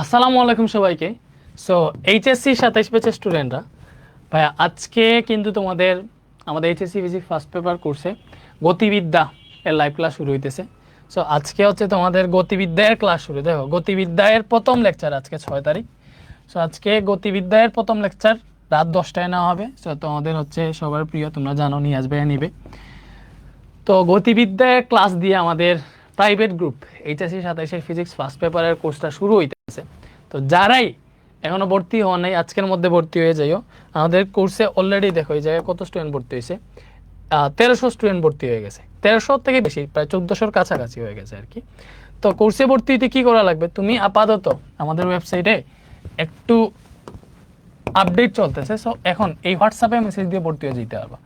আসসালামু আলাইকুম সবাইকে। সো এইচএসসি 27 ব্যাচের স্টুডেন্টরা, ভাইয়া আজকে কিন্তু আমাদের এইচএসসি ফিজিক্স ফার্স্ট পেপার কোর্সে গতিবিদ্যা এর লাইভ ক্লাস শুরু হইতেছে। সো আজকে হচ্ছে তোমাদের গতিবিদ্যার ক্লাস শুরু। দেখো, গতিবিদ্যার প্রথম লেকচার আজকে 6 তারিখ। সো আজকে গতিবিদ্যার প্রথম লেকচার রাত 10টায় নেওয়া হবে। সো তোমাদের হচ্ছে সবার প্রিয়, তোমরা জানো, নিয়ে আসবে নিবে। তো গতিবিদ্যার ক্লাস দিয়ে আমাদের প্রাইভেট গ্রুপ এইচএসসি 27-এর ফিজিক্স ফার্স্ট পেপারের কোর্সটা শুরু হইতেছে। তো যারাই এখনো ভর্তি হওয়া নাই, আজকের মধ্যে ভর্তি হয়ে যাইও। আমাদের কোর্সে অলরেডি দেখো এই জায়গায় কত স্টুডেন্ট ভর্তি হয়েছে। 1300 স্টুডেন্ট ভর্তি হয়ে গেছে, 1300 থেকে বেশি, প্রায় 1400-র কাছাকাছি হয়ে গেছে আর কি। তো কোর্সে ভর্তি হইতে কী করা লাগবে, তুমি আপাতত আমাদের ওয়েবসাইটে একটু আপডেট চলতেছে। সো এখন এই হোয়াটসঅ্যাপে মেসেজ দিয়ে ভর্তি হয়ে যেতে পারবা।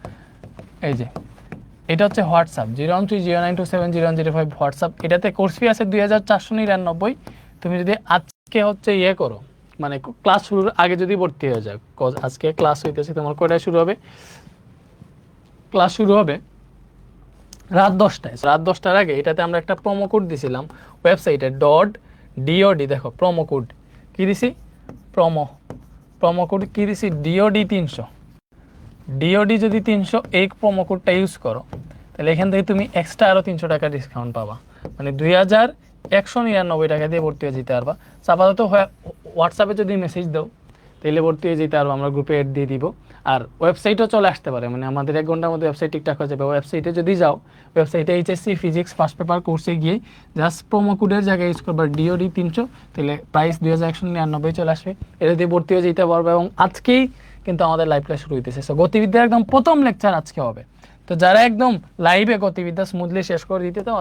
এই যে এটা হচ্ছে হোয়াটসঅ্যাপ 01309270105 হোয়াটসঅ্যাপ। এটাতে কোর্স ফি আছে 2499। তুমি যদি আজকে হচ্ছে করো, মানে ক্লাস শুরুর আগে যদি ভর্তি হয়ে যায়, আজকে ক্লাস হইতেছে তোমার কয়টায় শুরু হবে? ক্লাস শুরু হবে রাত 10টায়। রাত 10টার আগে এটাতে আমরা একটা প্রোমো কোড দিছিলাম ওয়েবসাইটে .DOD। দেখো প্রোমো কোড কী দিছি, প্রোমো কোড কী দিছি, DOD 300। ডিওডি যদি 300 এই প্রোমো কোডটা ইউজ করো, তাহলে এখান থেকে তুমি এক্সট্রা আরও 300 টাকা ডিসকাউন্ট পাবা, মানে 2199 টাকা দিয়ে ভর্তি হয়ে যেতে পারবা। আপাতত হোয়াটসঅ্যাপে যদি মেসেজ দাও তাহলে ভর্তি হয়ে যেতে পারবো, আমরা গ্রুপে অ্যাড দিয়ে দিব। আর ওয়েবসাইটও চলে আসতে পারে, মানে আমাদের 1 ঘন্টার মধ্যে ওয়েবসাইট ঠিকঠাক হয়ে যাবে। ওয়েবসাইটে যদি যাও, ওয়েবসাইটে এইচএসসি ফিজিক্স ফার্স্ট পেপার কোর্সে গিয়ে জাস্ট প্রোমো কোডের জায়গায় ইউজ করবা DOD 300, তাহলে প্রাইস 2199 চলে আসবে। এটা দিয়ে ভর্তি হয়ে যেতে পারবে। এবং আজকেই কিন্তু আমাদের লাইভ ক্লাস শুরু হইতেছে। সো গতিবিদ্যার একদম প্রথম লেকচার আজকে হবে। তো যারা একদম লাইভে গতিবিদ্যা স্মুথলি শেষ করে দিতে চাও,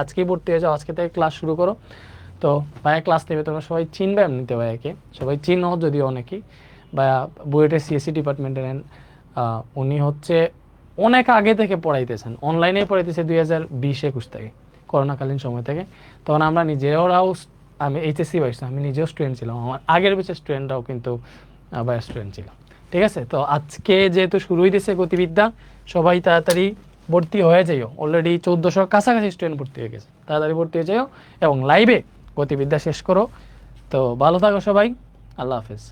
আজকেই ভর্তি হয়ে যাও, আজকে থেকে ক্লাস শুরু করো। তো ভাইয়া ক্লাস নেবে, তোমরা সবাই চিনবে এমনিতে ভাইয়াকে, সবাই চিনো যদিও অনেকেই। ভাইয়া বুয়েটের সিএসসি ডিপার্টমেন্টের, উনি হচ্ছে অনেক আগে থেকে পড়াইতেছেন, অনলাইনে পড়াইতেছে 2020-21 থেকে, করোনাকালীন সময় থেকে। তখন আমরা নিজেরাও, আমি এইচএসসি পাইছি, আমি নিজেও স্টুডেন্ট ছিলাম, আমার আগের ব্যাচের স্টুডেন্টরাও কিন্তু ভাইয়া স্টুডেন্ট ছিল। ঠিক আছে, তো আজকে যেহেতু শুরু হইতেছে গতিবিদ্যা, সবাই তাড়াতাড়ি ভর্তি হয়ে যাইও। অলরেডি 1400-র কাছাকাছি স্টুডেন্ট ভর্তি হয়ে গেছে, তাড়াতাড়ি ভর্তি হয়ে যাইও এবং লাইভে গতিবিদ্যা শেষ করো। তো ভালো থাকো সবাই, আল্লাহ হাফেজ।